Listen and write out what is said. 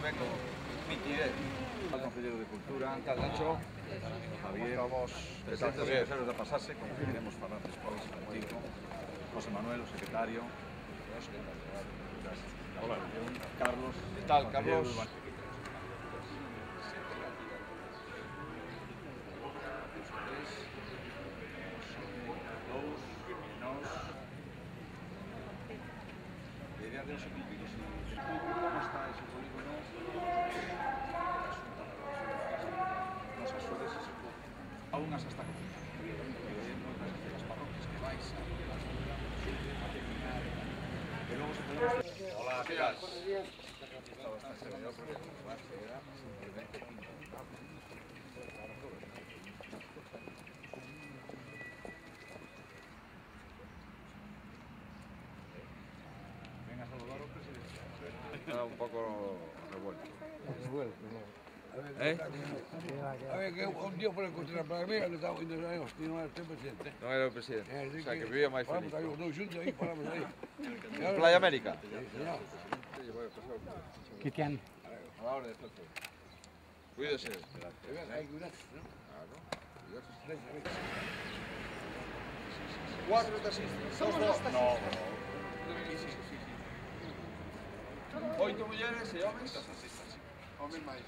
ben con nitidez. O Concelleiro de Cultura, tal Nacho, Javier, estamos presentes os aniversarios da pasase, como que queremos falar despois contigo, José Manuel, o secretario, hola, Carlos, que tal, Carlos? De os equipos, como está ese polígono, nos asudes ese pouco. Aún as hasta con moitas das parroquias que vais a terminar. E logo se podemos... Hola, que tal? Estaba bastante mellor, porque o base era simplemente para todos. Venga a saludar ao presidente. Está un pouco revuelto. A ver, que un tío por encontrar para mí, le estaba indo a hostia, non era o presidente. Non era o presidente, o sea, que vivía máis feliz. Paramos aí, os dous xuntos aí, paramos aí. Playa América? ¿Qué tiene? A la hora de después. Cuídese. Hay cuidados, ¿no? Claro. Cuatro taxistas. Dos. No. Oito mulleres e homes. Homes máis.